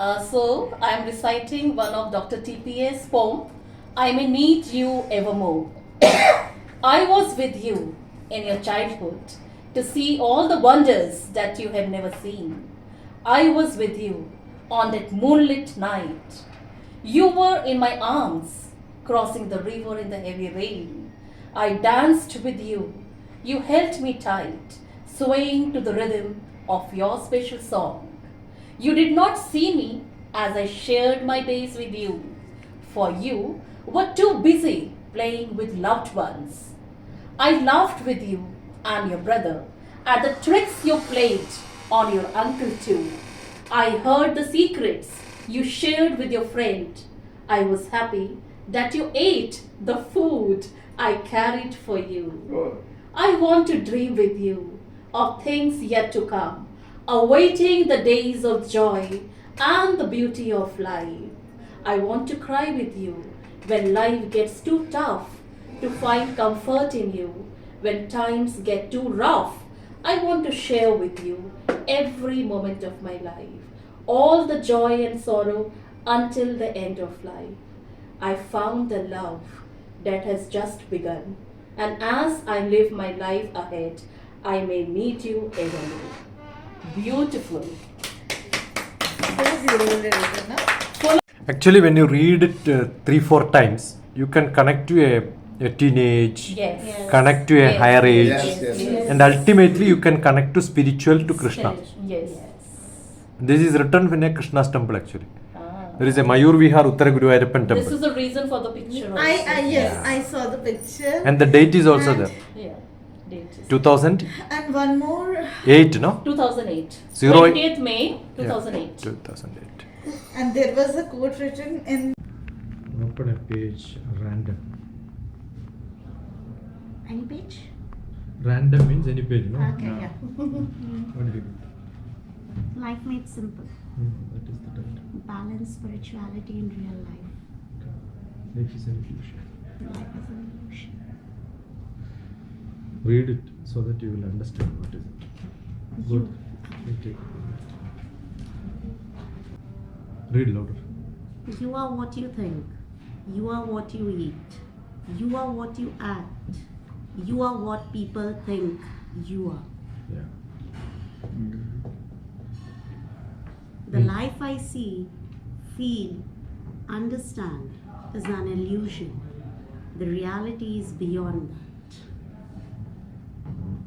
So I am reciting one of DrTPS poem, I May Need You Evermore. I was with you in your childhood to see all the wonders that you have never seen. I was with you on that moonlit night. You were in my arms, crossing the river in the heavy rain. I danced with you. You held me tight, swaying to the rhythm of your special song. You did not see me as I shared my days with you, for you were too busy playing with loved ones. I laughed with you and your brother at the tricks you played on your uncle too. I heard the secrets you shared with your friend. I was happy that you ate the food I carried for you. I want to dream with you of things yet to come, awaiting the days of joy and the beauty of life. I want to cry with you when life gets too tough, to find comfort in you when times get too rough. I want to share with you every moment of my life, all the joy and sorrow until the end of life. I found the love that has just begun, and as I live my life ahead, I may need you evermore. Beautiful. So beautifully written, no? Actually, when you read it 3-4 times, you can connect to a teenage, Yes. connect to a Yes. higher age, Yes. and ultimately you can connect to spiritual to Krishna. Yes. This is written in a Krishna's temple actually. Ah. There is a Mayur Vihar Uttara Guruvayurappan This temple. is the reason for the picture. Also. Yes, I saw the picture. And the date is also there. Yeah. Date is 2008, And one more, no? 2008. 08. 20th May Yeah, 2008. 2008. and there was a quote written in Open a page random. Any page? Random means any page, no? Okay, yeah. What did you Life made simple. That is the title. Balance spirituality in real life. Life is an illusion. Life is an illusion. Read it so that you will understand what is it. Good. Okay. Read louder. You are what you think. You are what you eat. You are what you act. You are what people think you are. Yeah. The life I see, feel, understand is an illusion. The reality is beyond that.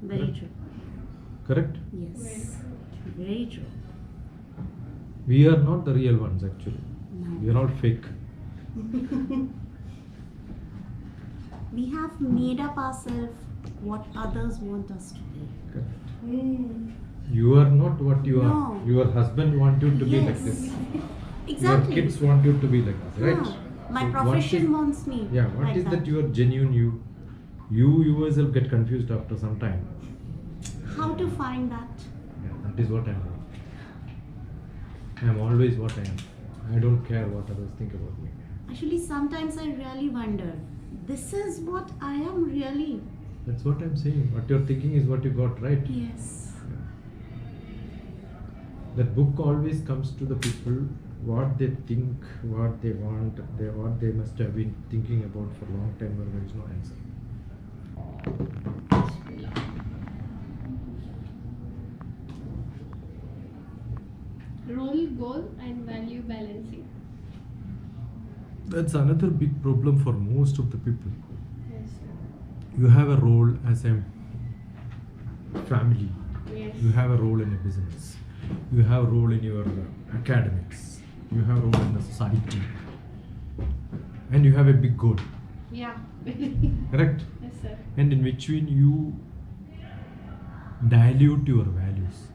Very Correct. true. Correct? Yes. Very true. We are not the real ones actually. No. We are all fake. We have made up ourselves what others want us to be. Correct. You are not what you No. are. Your husband wants you to be like this. Exactly. Your kids want you to be like this, right? Yeah. My So what profession is- wants me. Yeah, what like is that your genuine you? You yourself get confused after some time. How to find that? Yeah, that is what I am. I am always what I am. I don't care what others think about me. Actually, sometimes I really wonder. This is what I am really. That's what I'm saying. What you're thinking is what you got right. Yes. That book always comes to the people what they think, what they want, what they must have been thinking about for a long time where there is no answer. Role, goal, and value balancing. That's another big problem for most of the people. Yes. You have a role as a family. Yes. You have a role in a business. You have a role in your academics. You have a role in the society. And you have a big goal. Yeah. Correct? Yes, sir. And in between you dilute your values.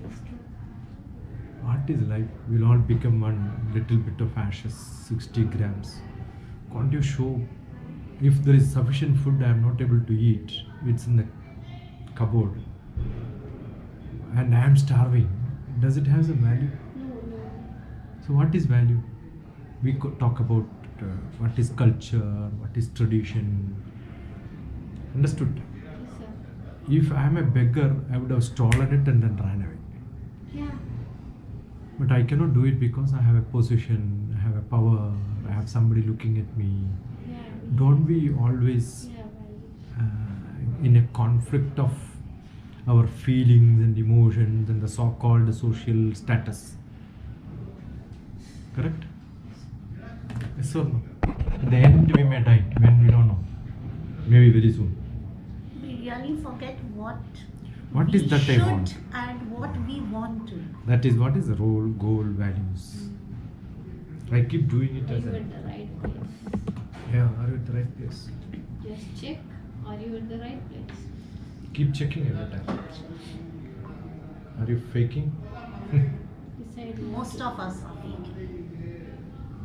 That's true. What is life? We'll all become one little bit of ashes, 60 grams. Can't you show if there is sufficient food I am not able to eat, it's in the cupboard, and I am starving, does it have some value? No. So what is value? We could talk about what is culture, what is tradition. Understood? Yes, sir. If I am a beggar, I would have stolen it and then ran away. Yeah. But I cannot do it because I have a position, I have a power, I have somebody looking at me. Yeah. Don't we always Yeah, well, in a conflict of our feelings and emotions and the so-called social status? Correct? Yes or no? In the end we may die when we don't know. Maybe very soon. We really forget what Is we that should I want? and what we want to. That is what is the role, goal, values. I keep doing it are as you a... at the right place? Yeah, are you at the right place? Just check. Are you at the right place? Keep checking every time. Are you faking? Decide Most of us are faking.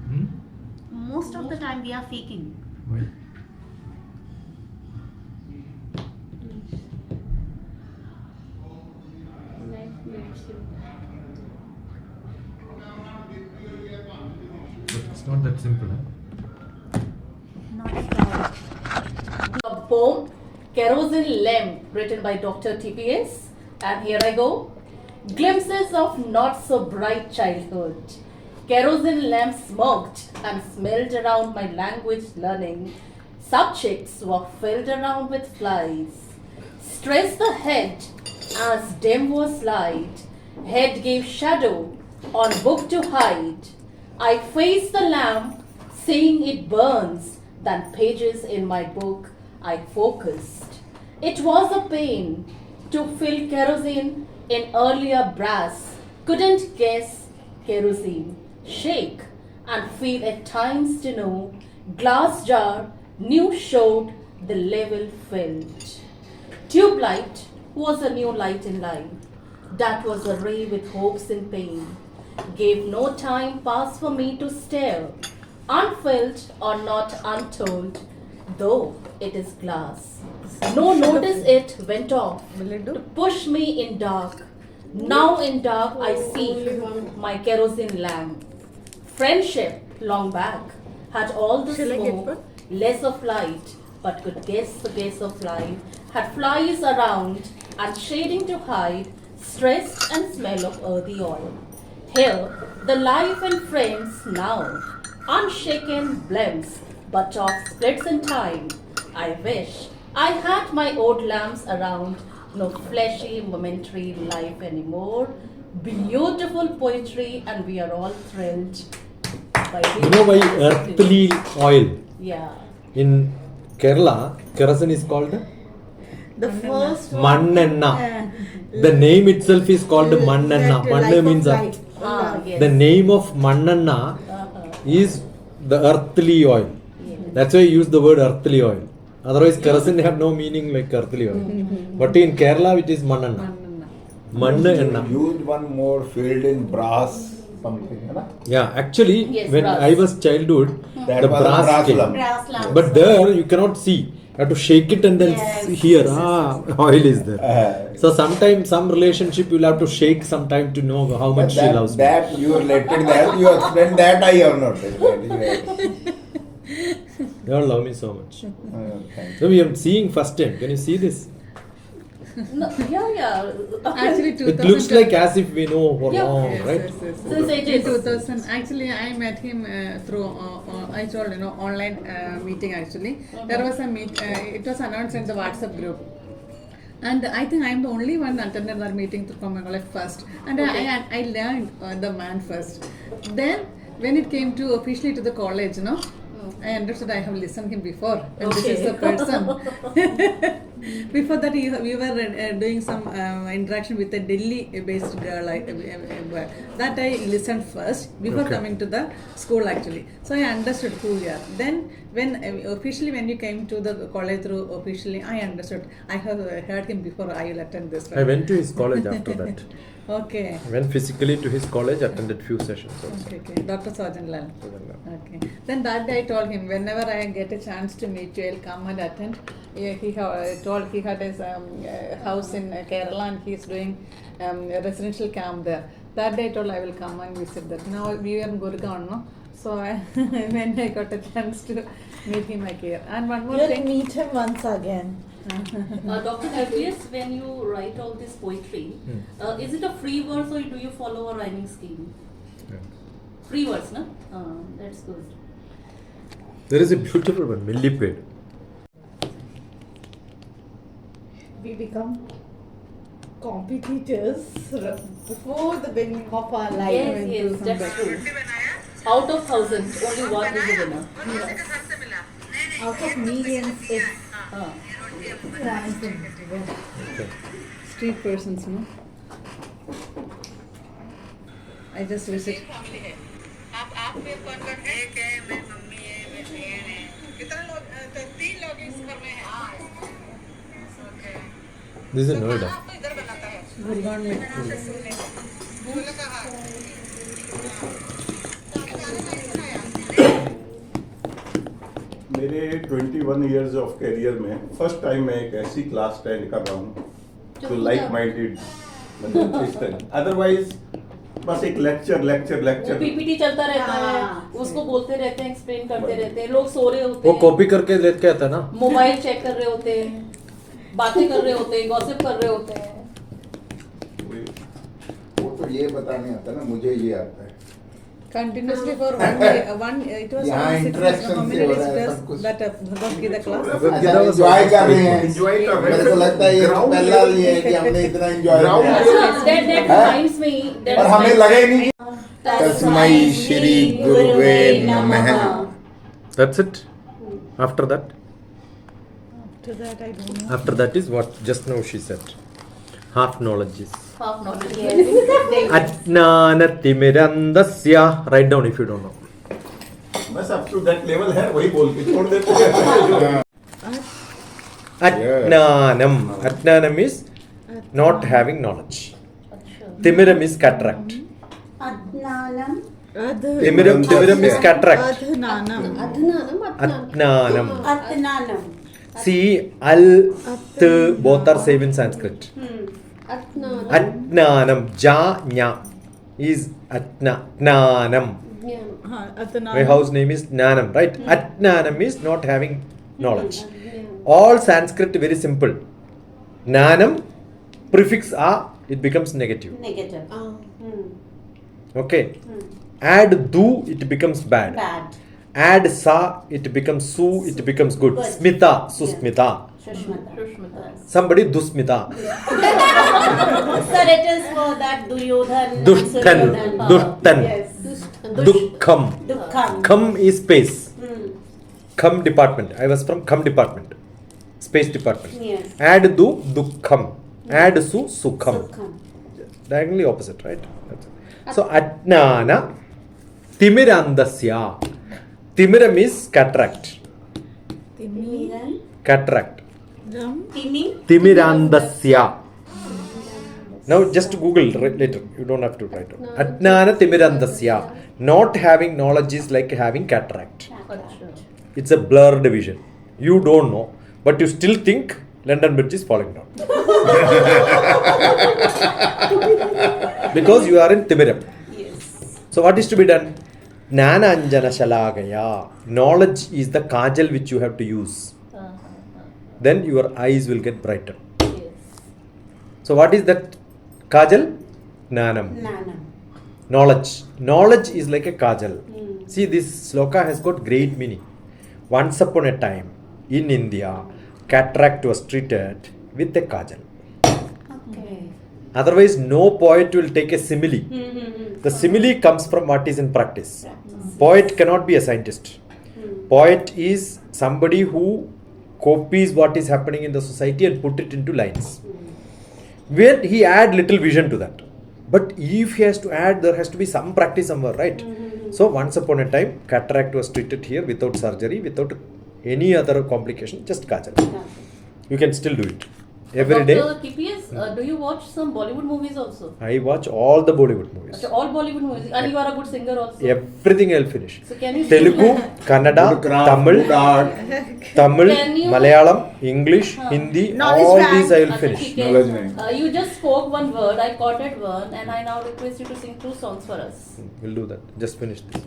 Hmm? Most of the time we are faking. Why? Life makes you. But it's not that simple. Huh? Not at all. A poem, Kerosene Lamp, written by DrTPS. And here I go. Glimpses of not so bright childhood. Kerosene lamp smoked and smelled around my language learning. Subjects were filled around with flies. Stress the head as dim was light. Head gave shadow on book to hide. I faced the lamp, seeing it burns. Then pages in my book I focused. It was a pain to fill kerosene in earlier brass. Couldn't guess kerosene. Shake and feel at times to know. Glass jar, new showed the level filled. Tube light was a new light in life. That was a ray with hopes in pain. Gave no time pass for me to stare. Unfilled or not untold, though it is glass. No notice it went off Will it to do? push me in dark. Now in dark I see my kerosene lamp. Friendship long back had all the Shall I get smoke, one? less of light, but could guess the guess of life. Had flies around and shading to hide, stress and smell of earthy oil. Here the life and friends now, unshaken blends, but of splits in time. I wish I had my old lamps around, no fleshy momentary life anymore. Beautiful poetry, and we are all thrilled by You know why earthly oil? Yeah. In Kerala, kerosene is called The first one. Mannenna. The name itself is called Mannenna. That Manna life means of earth. life. Ah, yes. The name of Mannenna is the earthly oil. That's why I use the word earthly oil. Otherwise, kerosene have no meaning like earthly oil. But in Kerala, it is Mannenna. Manna. Used one more filled in brass something, है ना? Yeah, actually, Yes, when brass. I was childhood, That the was a brass brass came. lamp. Brass lamps. But there you cannot see. You have to shake it and then Yes, hear. yes, Oil is there. So sometimes some relationship you'll have to shake sometime to know how much she loves me. that you related that you explained that I have not explained. You all love me so much. Thank So we are seeing first time. Can you see this? No, yeah. Actually, It looks like as if we know for Yeah. long, Yes, right? yes, yes, yes. Since ages. 2000. Actually, I met him through I told online meeting. Actually, there was a meet. It was announced in the WhatsApp group. And I think I am the only one attended that meeting from my college first. And I learned the man first. Then when it came to officially to the college, I understood I have listened him before. And this is the person. Before that, we were doing some interaction with a Delhi-based girl. That I listened first before Okay. coming to the school actually. So I understood who you are. Then when when you came to the college through officially, I understood. I have heard him before. I will attend this. I went to his college after that. Okay. I went physically to his college, attended few sessions also. Okay. Dr. Sarjan Lal. Okay. Then that day I told him whenever I get a chance to meet you, I'll come and attend. Yeah, told he had his house in Kerala and he's doing a residential camp there. That day I told I will come and visit that. Now we are in Gurgaon, no? So when I got a chance to meet him, I care. And one more You'll thing. meet him once again. Dr. TPS, when you write all this poetry, is it a free verse or do you follow a rhyming scheme? Free words, no? That's good. There is a beautiful one, millipede. We become competitors before the beginning of our life. Yes, that's true. Out of thousands, only one is the winner. Out of millions, if Uh, one is the winner. Street persons, no? I just visit. This is Noida. Gurgaon में. मेरे 21 years of career में first time मैं एक ऐसी class attend कर रहा हूँ जो लाइक माइंडेड मतलब इस तरह अदरवाइज बस एक लेक्चर पीपीटी चलता रहता है, उसको बोलते रहते हैं, एक्सप्लेन करते रहते हैं, लोग सो रहे होते वो हैं, कॉपी करके लेके आता ना. मोबाइल चेक कर रहे होते हैं, बातें कर रहे होते हैं, गॉसिप कर रहे होते हैं. वो तो ये बताने आता ना, मुझे ये आता है. Continuously for one day, it was यहाँ around 6 interaction how से many हो days रहा है it सब was कुछ. that Bhagavad Gita class? Enjoy कर रहे हैं. एंजॉय कर रहे मेरे को लगता है ये पहला भी है कि हमने इतना एंजॉय किया. That reminds me. और हमें लगे नहीं. तस्मै श्री गुरुवे नमः. That's it. After that? After that, I don't know. After that is what just now she said. Half knowledge is. Half knowledge. Ajnana timirandasya. Write down if you don't know. बस up to that level है वही बोल के छोड़ देते हैं. Ajnanam. Ajnanam is not having knowledge. Timiram is cataract. Adnanam. Timiram is cataract. Adhnanam. Ajnanam. Adnanam. See, al, t, both are same in Sanskrit. Ajnanam. Ja, nya is Ajnanam. My house name is Nanam, right? Ajnanam is not having knowledge. All Sanskrit very simple. Nanam, prefix a, it becomes negative. Negative. Okay. Add du, it becomes bad. Bad. Add sa, it becomes su, it becomes good. Good. Smita, susmita. Shushmata. Somebody dusmita. Sir, it is for that Duryodhan. Dushtan. Suryodhan. Dushtan. Yes. Dukham. Dukham. Kham is space. Hmm. Kham department. I was from Kham department. Space department. Yes. Add du, dukham. Add su, sukham. Dukham. Diagonally opposite, right? That's it. So, Ajnana timirandasya. Timiram is cataract. Timiran. Cataract. Timi. Timirandasya. Now just Google later. You don't have to write down. Ajnana timirandasya. Not having knowledge is like having cataract. It's a blurred vision. You don't know, but you still think London Bridge is falling down. Because you are in Timiram. Yes. So what is to be done? Jnananjana shalagaya. Knowledge is the kajal which you have to use. Then your eyes will get brighter. So what is that kajal? Jnanam. Nanam. Knowledge. Knowledge is like a kajal. See, this sloka has got great meaning. Once upon a time in India, cataract was treated with a kajal. Okay. Otherwise, no poet will take a simile. The simile comes from what is in practice. Poet cannot be a scientist. Poet is somebody who copies what is happening in the society and put it into lines. Where he add little vision to that. But if he has to add, there has to be some practice somewhere, right? So once upon a time, cataract was treated here without surgery, without any other complication, just kajal. You can still do it. Every day. Dr. TPS, do you watch some Bollywood movies also? I watch all the Bollywood movies. So all Bollywood movies, and you are a good singer also. Everything I'll finish. So can you Telugu, Kannada, Good craft, Tamil, good art. Tamil, Can you- Malayalam, English, Hindi, all these I will finish. Okay. Knowledge nahi. You just spoke one word, I caught that one, and I now request you to sing 2 songs for us. We'll do that. Just finish this.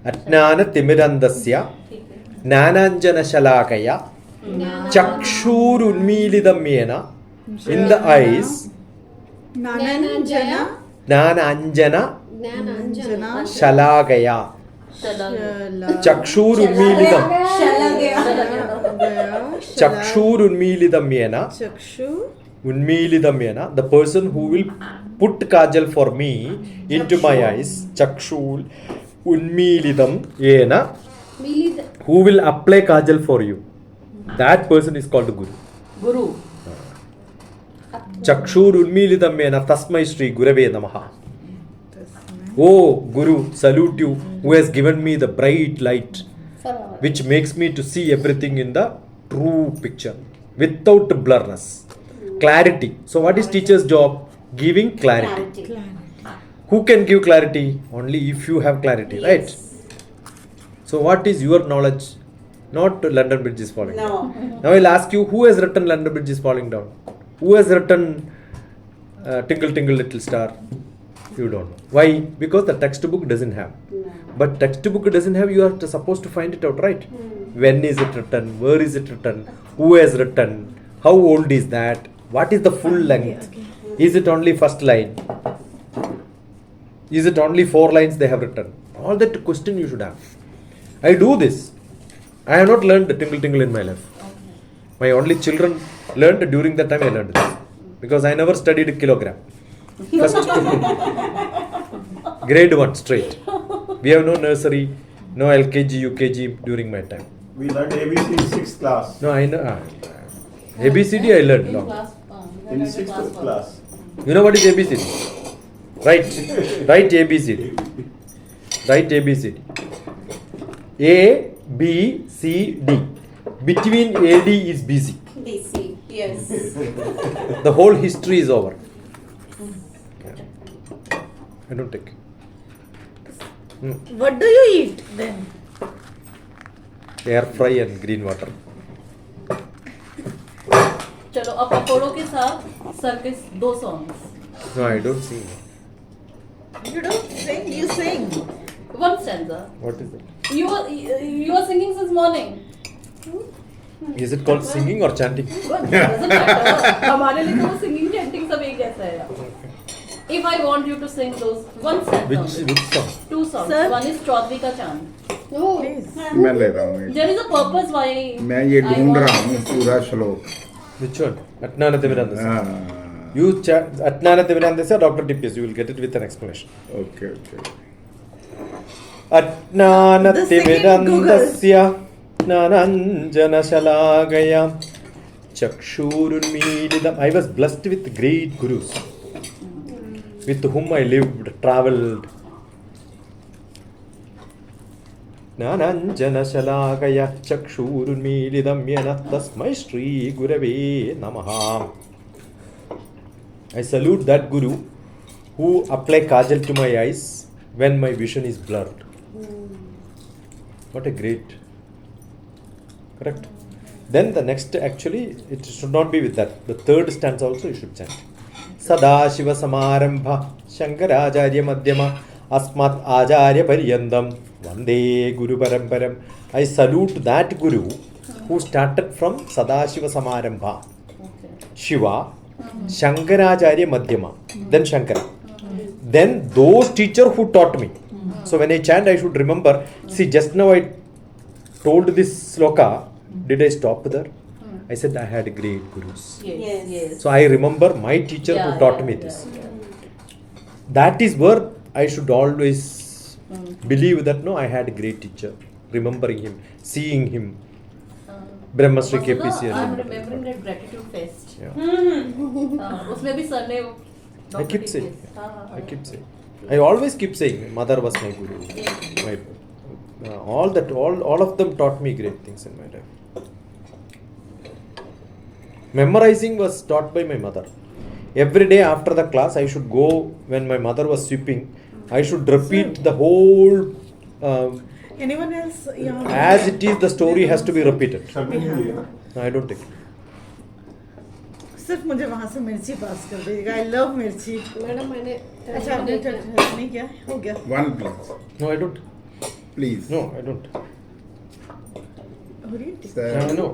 Ajnana timirandasya, ठीक है. nananjana shalakaya, chakshur unmilidamyena, in the eyes, Nananjana. nananjana Jnana. Shalagaya. Chakshurunmilidam. Chakshurunmilidam yena. Chakshu. Unmilidam yena. The person who will put kajal for me into my eyes. Chakshul unmilidam yena. Who will apply kajal for you. That person is called Guru. Guru. Chakshur unmilidam yena tasmai Shri Gurave Namaha. Oh Guru, salute you who has given me the bright light which makes me to see everything in the true picture without blurriness. Clarity. So what is teacher's job? Giving clarity. Who can give clarity? Only if you have clarity, right? So what is your knowledge? Not London Bridge is falling down. Now I'll ask you, who has written London Bridge is falling down? Who has written Tinkle Tinkle Little Star? You don't know. Why? Because the textbook doesn't have. But textbook doesn't have, you are supposed to find it out, right? When is it written? Where is it written? Who has written? How old is that? What is the full length? Is it only first line? Is it only 4 lines they have written? All that question you should have. I do this. I have not learned the Tingle Tingle in my life. My only children learned during that time I learned this. Because I never studied kilogram. First grade 1 straight. We have no nursery, no LKG, UKG during my time. We learned ABC in 6th class. No, I know. ABCD I learned long. In 6th class. You know what is ABCD? Right. Write ABCD. Write ABCD. A, B, C, D. Between AD is BC. BC, yes. The whole history is over. I don't take. What do you eat then? Air fry and green water. चलो अब पकोड़ों के साथ sir के 2 songs. No, I don't sing. You don't sing, you sing. 1 stanza. What is it? You are singing since morning. Is it called singing or chanting? Doesn't matter. हमारे लिए तो singing chanting सब एक जैसा है. If I want you to sing those 1 stanza. Which song? 2 songs. Sir? One is Chaudhary का चांद. मैं ले रहा हूँ There is a purpose why मैं ये I ढूंढ want- रहा हूँ पूरा श्लोक Which one? Atnana Devirandasa. हाँ You Atnana Devirandasa or DrTPS. You will get it with an explanation. Okay okay Atnana The singing Devirandasya Nananjana Shalagaya Chakshurunmilidam. I was blessed with great gurus with whom I lived, travelled. Nananjana Shalagaya Chakshurunmilidam Yana Tasmai Shri Gurave Namaha. I salute that Guru who apply kajal to my eyes when my vision is blurred. What a great. Correct. Then the next, actually, it should not be with that. The third stanza also you should chant. Sada Shiva Samarambha Shankaracharya Madhyama Asmat Acharya Paryandam Vande Guru Paramparam. I salute that Guru who started from Sadashiva Samarambha, Shiva, Shankaracharya Madhyama, then Shankara. Then those teachers who taught me. So when I chant, I should remember. See, just now I told this sloka. Did I stop there? I said I had great gurus. Yes. So I remember my teacher who taught me this. That is where I should always believe that no, I had a great teacher. Remembering him, seeing him. Brahmasri KPC. Masuda, I'm remembering that gratitude fest. Yeah. उसमें भी sir ने I keep saying. I keep saying. I always keep saying. Mother was my guru. My, all of them taught me great things in my life. Memorizing was taught by my mother. Every day after the class, I should go when my mother was sweeping. I should repeat the whole. Anyone else? Yeah. As it is, the story has to be repeated. No, I don't take it. सिर्फ मुझे वहाँ से मिर्ची पास कर दीजिएगा. I love मिर्ची. Madam मैंने अच्छा आपने नहीं किया? हो गया. One please No, I don't. Please No, I don't. Hureen? No.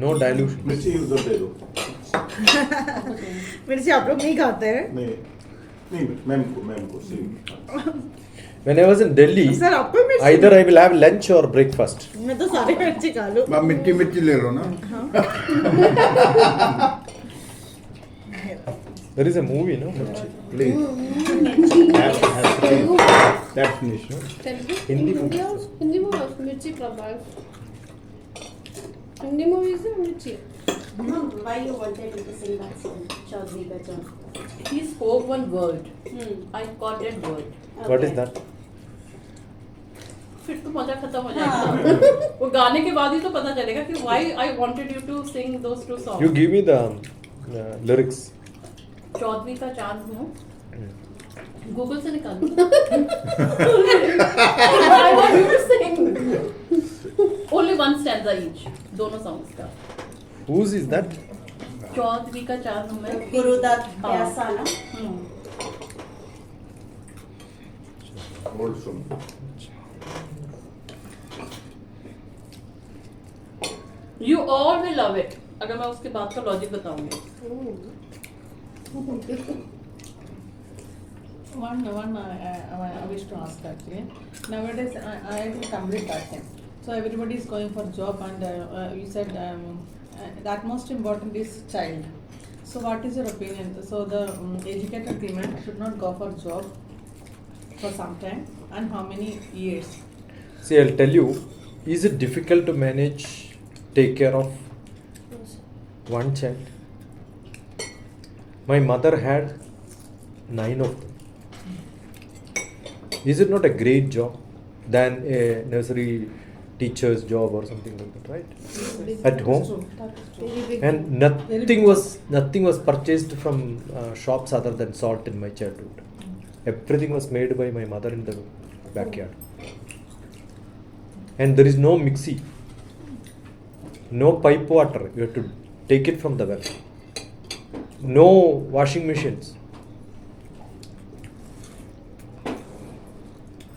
No dilution. मिर्ची उधर दे दो मिर्ची आप लोग नहीं खाते हैं? नहीं नहीं मैम को same When I was in Delhi, sir आपको मिर्ची either I will have lunch or breakfast. मैं तो सारे मिर्ची खा लूं आप मिट्टी मिट्टी ले लो ना There is a movie, no? Mirchi. Please that's finish Hindi movie. Hindi movie, Mirchi Prabhal. Hindi movie is Mirchi. Mom, why you wanted me to sing that song? Chaudhary ka Chaudhary. He spoke one word. I caught that word. What is that? फिर तो मजा खत्म हो जाएगा वो गाने के बाद ही तो पता चलेगा कि why I wanted you to sing those two songs. You give me the lyrics. Chaudhary का चांद हूँ गूगल से निकालो I want you to sing only one stanza each दोनों songs का. Whose is that? चौधरी का चांद हूँ मैं. गुरुदत्त प्यासा ना old song You all will love it अगर मैं उसके बाद का लॉजिक बताऊंगी. One I wish to ask actually. Nowadays, I will complete that time. So everybody is going for job, and you said that most important is child. So what is your opinion? So the educated women should not go for job for some time, and how many years? See, I'll tell you, is it difficult to manage, take care of one child? My mother had 9 of them. Is it not a great job than a nursery teacher's job or something like that, right? At home. And nothing was purchased from shops other than salt in my childhood. Everything was made by my mother in the backyard. And there is no mixie, no pipe water. You have to take it from the well. No washing machines.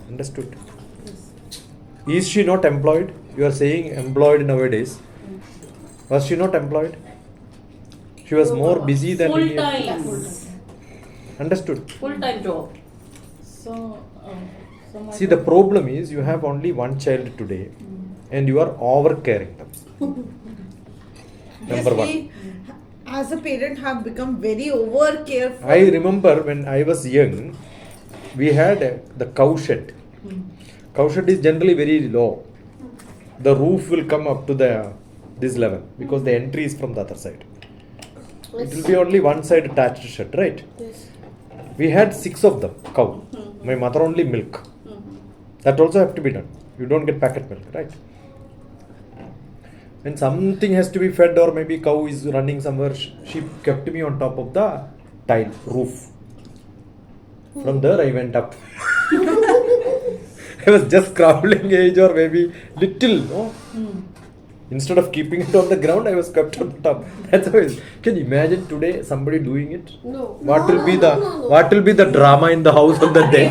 Understood? Is she not employed? You are saying employed nowadays. Was she not employed? She was more busy than full any other- time. Understood? Full time job. So my See, the problem is you have only one child today and you are over caring them. Number Yes, one. we, as a parent, have become very over careful. I remember when I was young, we had the cow shed. Cow shed is generally very low. The roof will come up to this level because the entry is from the other side. It will be only one side attached shed, right? Yes. We had 6 of them, cow. My mother only milk. That also have to be done. You don't get packet milk, right? When something has to be fed or maybe cow is running somewhere, she kept me on top of the tile roof. From there I went up. I was just crawling age or maybe little, no? Instead of keeping it on the ground, I was kept on the top. That's how it is. Can you imagine today somebody doing it? No. What will be the drama in the house on that day?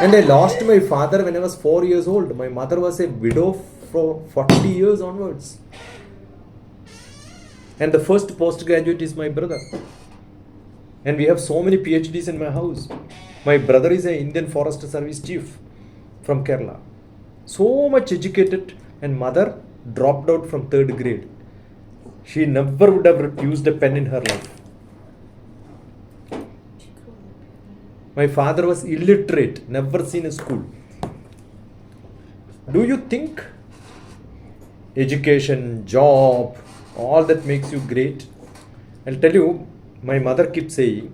And I lost my father when I was 4 years old. My mother was a widow for 40 years onwards. And the first postgraduate is my brother. And we have so many PhDs in my house. My brother is an Indian Forest Service chief from Kerala. So much educated, and mother dropped out from 3rd grade. She never would have used a pen in her life. My father was illiterate, never seen a school. Do you think education, job, all that makes you great? I'll tell you, my mother keeps saying,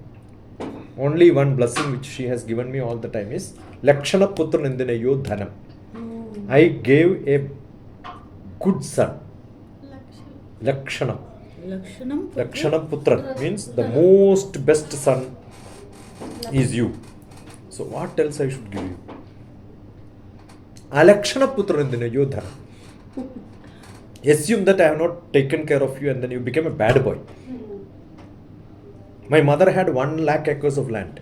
only one blessing which she has given me all the time is Lakshana Putra Nindinayo Dhanam. I gave a good son. Lakshana. Lakshana Putra means the most best son is you. So what else I should give you? Alakshana Putra Nindinayo Dhanam. Assume that I have not taken care of you and then you became a bad boy. My mother had 1 lakh acres of land.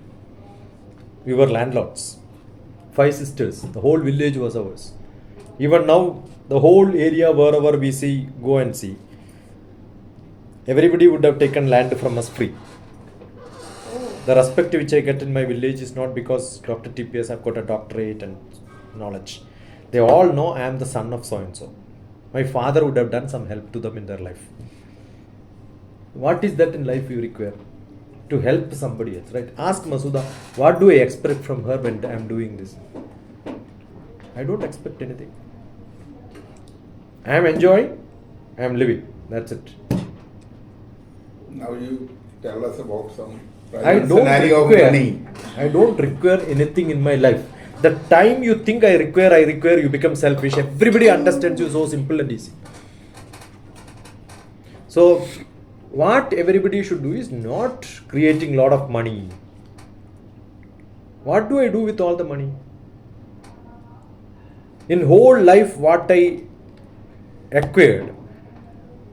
We were landlords. 5 sisters. The whole village was ours. Even now, the whole area wherever we see, go and see. Everybody would have taken land from us free. The respect which I get in my village is not because Dr. TPS have got a doctorate and knowledge. They all know I am the son of so and so. My father would have done some help to them in their life. What is that in life you require? To help somebody else, right? Ask Masuda, what do I expect from her when I am doing this? I don't expect anything. I am enjoying, I am living. That's it. Now you tell us about some I private don't scenario of require. money. I don't require anything in my life. The time you think I require, you become selfish. Everybody understands you so simple and easy. So, what everybody should do is not creating lot of money. What do I do with all the money? In whole life, what I acquired,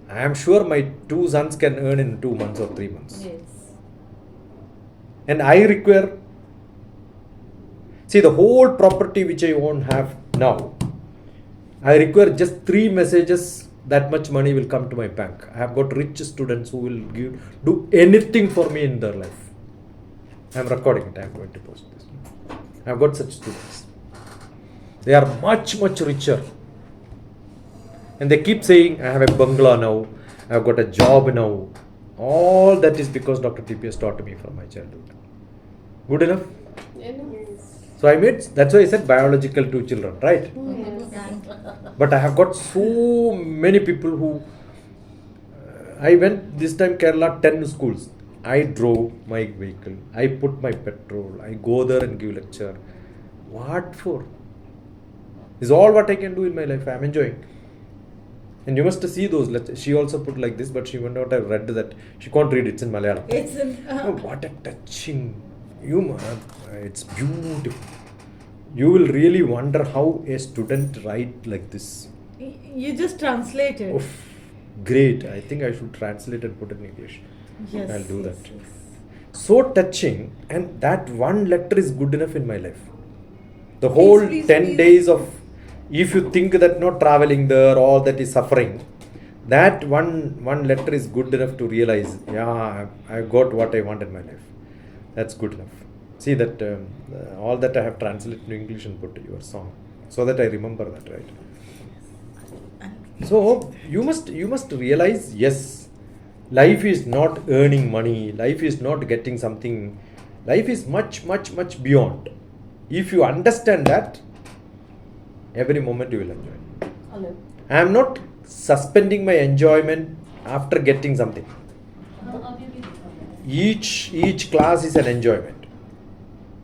I am sure my 2 sons can earn in 2 months or 3 months. Yes. And I require, see, the whole property which I own have now, I require just 3 messages, that much money will come to my bank. I have got rich students who will do anything for me in their life. I am recording it, I am going to post this. I have got such students. They are much richer. And they keep saying, I have a bungalow now, I have got a job now. All that is because Dr. TPS taught me from my childhood. Good enough? So that's why I said biological 2 children, right? But I have got so many people who, I went this time Kerala 10 schools. I drove my vehicle, I put my petrol, I go there and give lecture. What for? Is all what I can do in my life. I am enjoying. And you must see those lectures. She also put like this, but she would not have read that. She can't read it. It's in Malayalam. It's in, Oh, what a touching humor. It's beautiful. You will really wonder how a student write like this. you just translate it. Oof, great. I think I should translate and put it in English. Yes, I'll do yes, that. yes. So touching, and that one letter is good enough in my life. The whole please, 10 please. days of, if you think that not traveling there, all that is suffering, that one letter is good enough to realize, yeah, I got what I want in my life. That's good enough. See that all that I have translated to English and put to your song, so that I remember that, right? So you must realize, yes, life is not earning money, life is not getting something, life is much beyond. If you understand that, every moment you will enjoy. Hello. I am not suspending my enjoyment after getting something. Each class is an enjoyment.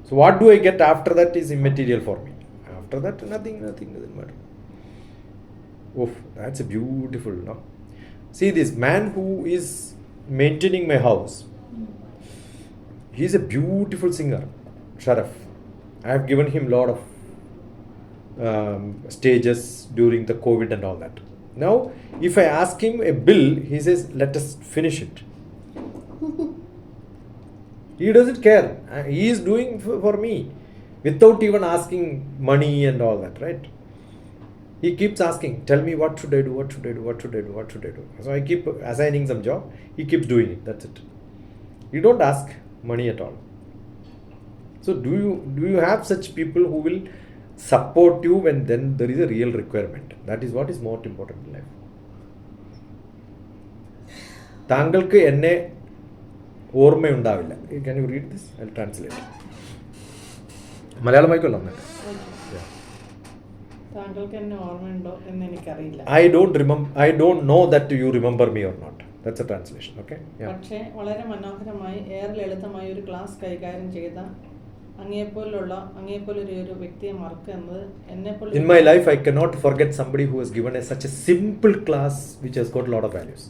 So what do I get after that is immaterial for me. After that, nothing doesn't matter. Oh, that's a beautiful, no? See, this man who is maintaining my house, he is a beautiful singer, Sharaf. I have given him a lot of stages during the COVID and all that. Now, if I ask him a bill, he says, let us finish it. He doesn't care. He is doing for me without even asking money and all that, right? He keeps asking, tell me what should I do, what should I do, what should I do, what should I do. So I keep assigning some job. He keeps doing it. That's it. You don't ask money at all. So do you have such people who will support you when then there is a real requirement? That is what is more important in life. താങ്കൾക്ക് എന്നെ ഓർമ്മയുണ്ടാവില്ല. Can you read this? I'll translate. മലയാളമായിക്കൊള്ളാം. താങ്കൾക്ക് എന്നെ ഓർമ്മയുണ്ടോ എന്ന് എനിക്കറിയില്ല. I don't know that you remember me or not. That's a translation. Okay. Yeah. പക്ഷേ വളരെ മനോഹരമായി ഏറെ ലളിതമായി ഒരു ക്ലാസ് കൈകാര്യം ചെയ്ത അങ്ങേപ്പോലൊരു വ്യക്തിയെ മറക്കുക എന്നത് എന്നെപ്പോലെ. In my life, I cannot forget somebody who has given us such a simple class which has got a lot of values.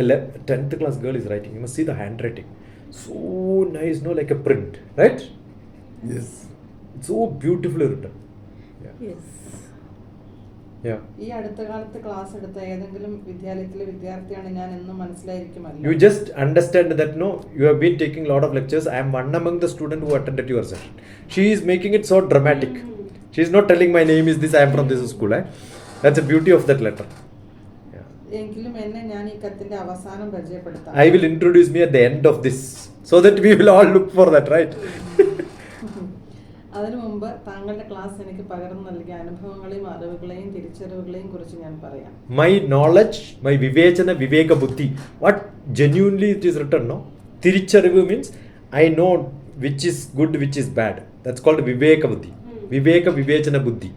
A 10th class girl is writing. You must see the handwriting. So nice, no, like a print, right? Yes. It's so beautifully written. Yeah. Yes. Yeah. ഈ അടുത്ത കാലത്ത് class എടുത്ത ഏതെങ്കിലും വിദ്യാലയത്തിലെ വിദ്യാർത്ഥിയാണ് ഞാൻ എന്നും മനസ്സിലായിരിക്കുമല്ലോ. You just understand that no, you have been taking a lot of lectures. I am one among the students who attended your session. She is making it so dramatic. She is not telling my name is this, I am from this school. That's the beauty of that letter. എങ്കിലും എന്നെ ഞാൻ ഈ കത്തിന്റെ അവസാനം പരിചയപ്പെടുത്താം. I will introduce me at the end of this So that we will all look for that, right? അതിനു മുമ്പ് താങ്കളുടെ ക്ലാസ് എനിക്ക് പകർന്നു നൽകിയ അനുഭവങ്ങളെയും അറിവുകളെയും തിരിച്ചറിവുകളെയും കുറിച്ച് ഞാൻ പറയാം. My knowledge, my vivechana, viveka buddhi. What genuinely it is written, no? Tiricharivu means I know which is good, which is bad. That's called viveka buddhi. Viveka vivechana buddhi.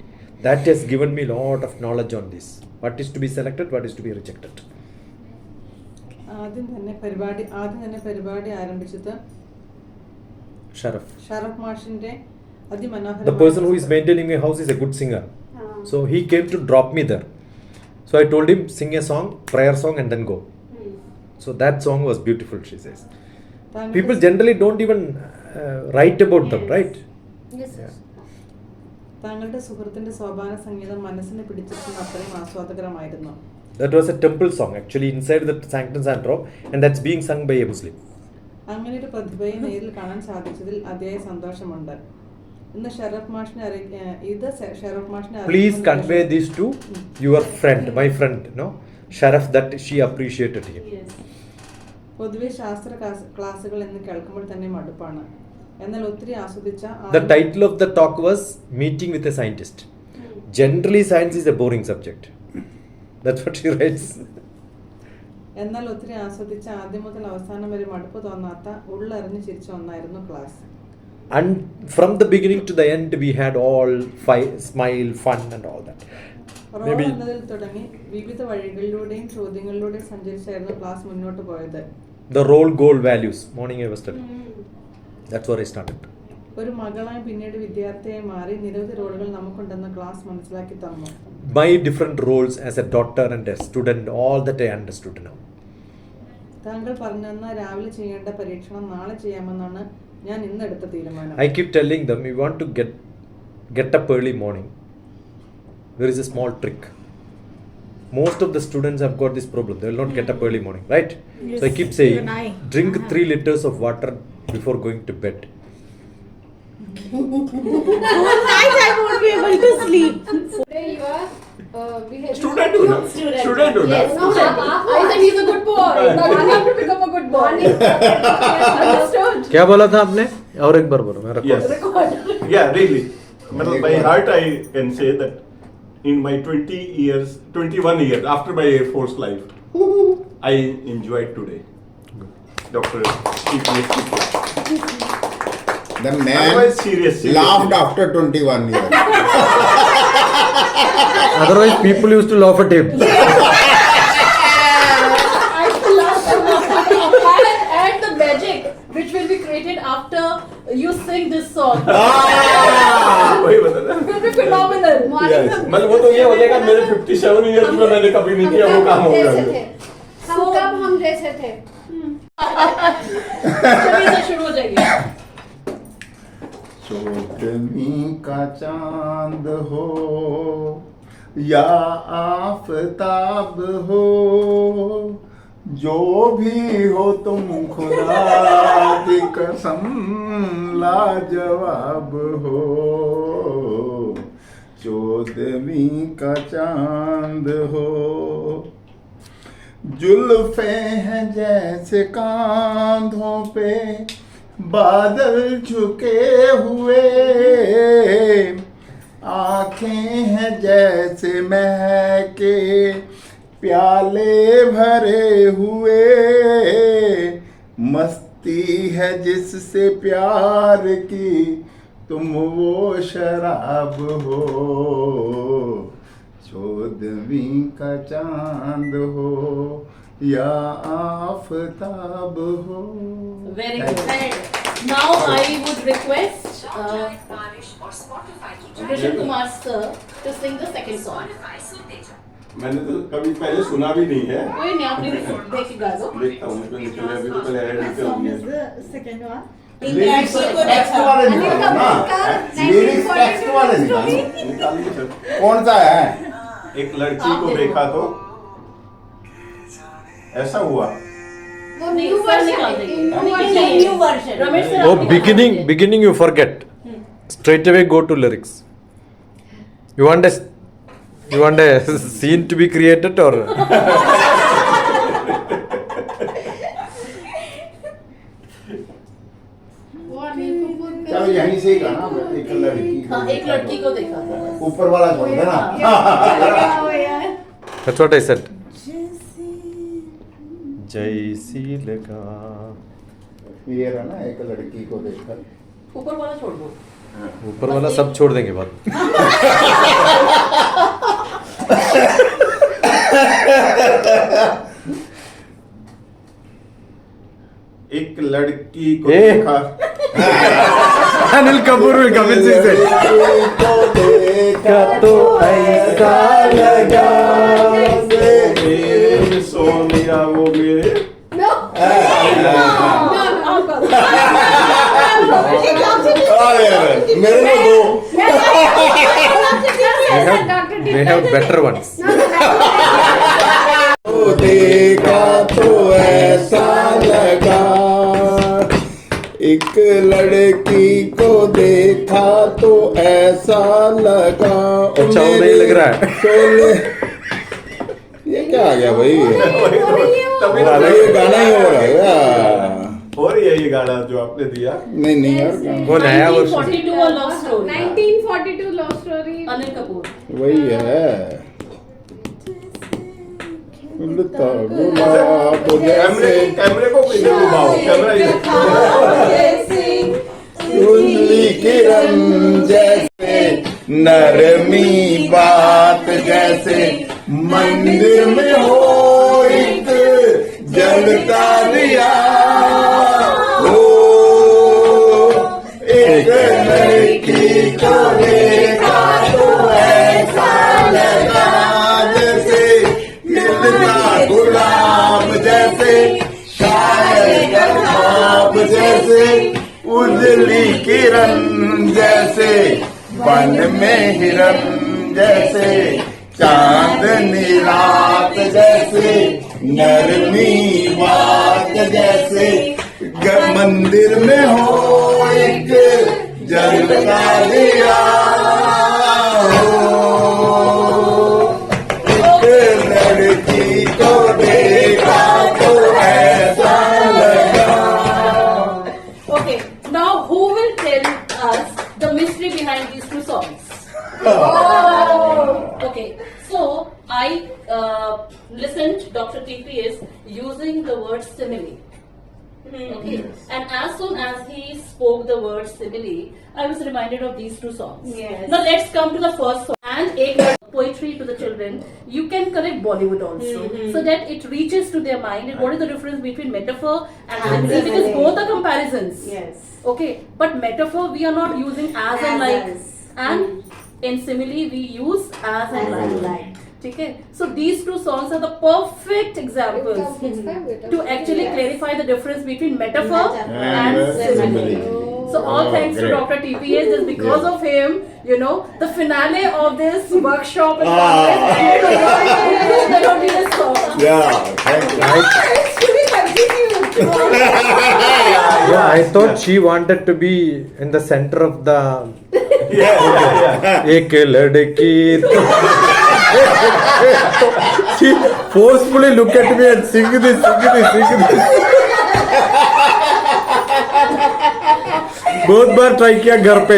That has given me lot of knowledge on this. What is to be selected, what is to be rejected. ആദ്യം തന്നെ പരിപാടി ആരംഭിച്ചത് ഷറഫ് മാഷിന്റെ The person who is maintaining my house is a good singer. So he came to drop me there. So I told him, sing a song, prayer song, and then go. So that song was beautiful, she says. People generally don't even write about them, right? Yes. താങ്കളുടെ സുഹൃത്തിന്റെ സോപാന സംഗീതം മനസ്സിനെ പിടിച്ചിരുന്ന അത്രയും ആസ്വാദകരമായിരുന്നു. That was a temple song, actually inside the sanctum sanctorum, and that's being sung by a Muslim. അങ്ങനെ ഒരു പ്രതിഭയെ നേരിൽ കാണാൻ സാധിച്ചതിൽ അതിയായ സന്തോഷമുണ്ട്. ഇന്ന് ഷറഫ് മാഷിനെ Please convey this to your friend, my friend, no? Sharaf, that she appreciated him. Yes. പൊതുവെ ശാസ്ത്ര ക്ലാസുകൾ എന്ന് കേൾക്കുമ്പോൾ തന്നെ മടുപ്പാണ്. എന്നാൽ ഒത്തിരി ആസ്വദിച്ച The title of the talk was Meeting with a Scientist. Generally, science is a boring subject. That's what she writes. എന്നാൽ ഒത്തിരി ആസ്വദിച്ച ആദ്യം മുതൽ അവസാനം വരെ മടുപ്പ് തോന്നാത്ത ഉള്ളറിഞ്ഞ് ചിരിച്ച ഒന്നായിരുന്നു class. And from the beginning to the end, we had all smile, fun, and all that. Role എന്നതിൽ തുടങ്ങി വിവിധ വഴികളിലൂടെയും ചോദ്യങ്ങളിലൂടെയും സഞ്ചരിച്ചായിരുന്നു ക്ലാസ് മുന്നോട്ട് പോയത്. The role, goal, values. Morning I was studying. That's where I started. ഒരു മകളായി പിന്നീട് വിദ്യാർത്ഥിയായി മാറി നിരവധി റോളുകൾ നമുക്കുണ്ടെന്ന് ക്ലാസ് മനസ്സിലാക്കി തന്നു. My different roles as a daughter and a student, all that I understood now. താങ്കൾ പറഞ്ഞെന്ന രാവിലെ ചെയ്യേണ്ട പരീക്ഷണം നാളെ ചെയ്യാമെന്നാണ് ഞാൻ ഇന്ന് എടുത്ത തീരുമാനം. I keep telling them, we want to get up early morning. There is a small trick. Most of the students have got this problem. They will not get up early morning, right? Yes, So I keep saying, even I. drink 3 liters of water before going to bed. Whole night I won't be able to sleep. Today you are Student हो ना? Student हो ना? Yes, I said he's a good boy. Now you have to become a good boy. Understood? क्या बोला था आपने? और एक बार बोलो, मैं Yes. Yeah, really. मतलब by heart I can say that in my 21 years after my Air Force life, I enjoyed today. DrTPS. The man Otherwise, seriously. laughed after 21 years. Otherwise, people used to laugh at him. And the magic which will be created after you sing this song वही बता रहा will be phenomenal. मतलब वो तो ये हो जाएगा मेरे 57 years में मैंने कभी नहीं किया वो काम हो गया हम जैसे थे चलिए से शुरू हो जाएगी. चौदहवीं का चांद हो या आफताब हो, जो भी हो तुम खुदा की कसम लाजवाब हो. चौदहवीं का चांद हो, जुल्फे हैं जैसे कांधों पे बादल झुके हुए, आँखें हैं जैसे महके प्याले भरे हुए, मस्ती है जिससे प्यार की तुम वो शराब हो. चौदहवीं का चांद हो या आफताब हो. Very good. Now I would request Kishan Kumar sir to sing the second song. मैंने तो कभी पहले सुना भी नहीं है कोई नहीं, आपने देख के गा दो. देखता हूँ मुझे निकले अभी तो पहले ऐड कर दिए Second one. लिरिक्स टेक्स्ट वाले निकालो ना, लिरिक्स टेक्स्ट वाले निकालो. निकालिए सर. कौन सा है? एक लड़की को देखा तो ऐसा हुआ. वो नहीं, न्यू सर वर्जन निकाल देंगे. New version Ramesh sir Oh, आप beginning you forget. Straight away go to lyrics. You want a scene to be created or? ऐसे ही कहा ना, एक लड़की को हाँ, एक लड़की को देखा था। ऊपर वाला छोड़ देना। That's what I said. जैसी लगा। ये रहा ना, एक लड़की को देखा। ऊपर वाला छोड़ दो। ऊपर वाला सब छोड़ देंगे बाद में। एक लड़की को ए। देखा। अनिल कपूर में कपिल सिंह से। देखा तो ऐसा लगा मेरे सोनिया वो मेरे मेरे को दो। They have better ones. देखा तो ऐसा लगा, एक लड़की को देखा तो ऐसा लगा। अच्छा, वो नहीं लग रहा है। ये क्या आ गया भाई? तभी ये गाना ही हो रहा है क्या? और यही गाना जो आपने दिया। नहीं नहीं यार, वो नया वर्ष 1942 a love story. 1942 love story. Anil Kapoor. वही है। उड़ता गुलाब जैसे कैमरे को भी घुमाओ, कैमरा उजली किरण जैसे, नरमी बात जैसे, मंदिर में हो एक जलता दिया हो। एक लड़की को देखा तो ऐसा लगा जैसे खिलता गुलाब जैसे, शायर का ख्वाब जैसे, उजली किरण जैसे, वन में हिरन जैसे, चांदनी रात जैसे, नरमी बात जैसे, मंदिर में हो एक जलता दिया हो। एक लड़की को देखा तो ऐसा लगा। Okay, now who will tell us the mystery behind these two songs? Okay, so I listened Dr. TPS using the word simile. Okay, and as soon as he spoke the word simile, I was reminded of these two songs. Yes. Now let's come to the first song. And एक poetry to the children. You can connect Bollywood also, so that it reaches to their mind. And what is the difference between metaphor and simile? Because both are comparisons. Yes. Okay, but metaphor we are not using as and like, and in simile we use as and like. Okay, so these two songs are the perfect examples to actually clarify the difference between metaphor and simile. So all thanks to Dr. TPS, just because of him, you know, the finale of this workshop is the loneliness song. Yeah, thank you. Yeah, I thought she wanted to be in the center of the. एक लड़की. She forcefully look at me and sing this. बहुत बार try किया घर पे.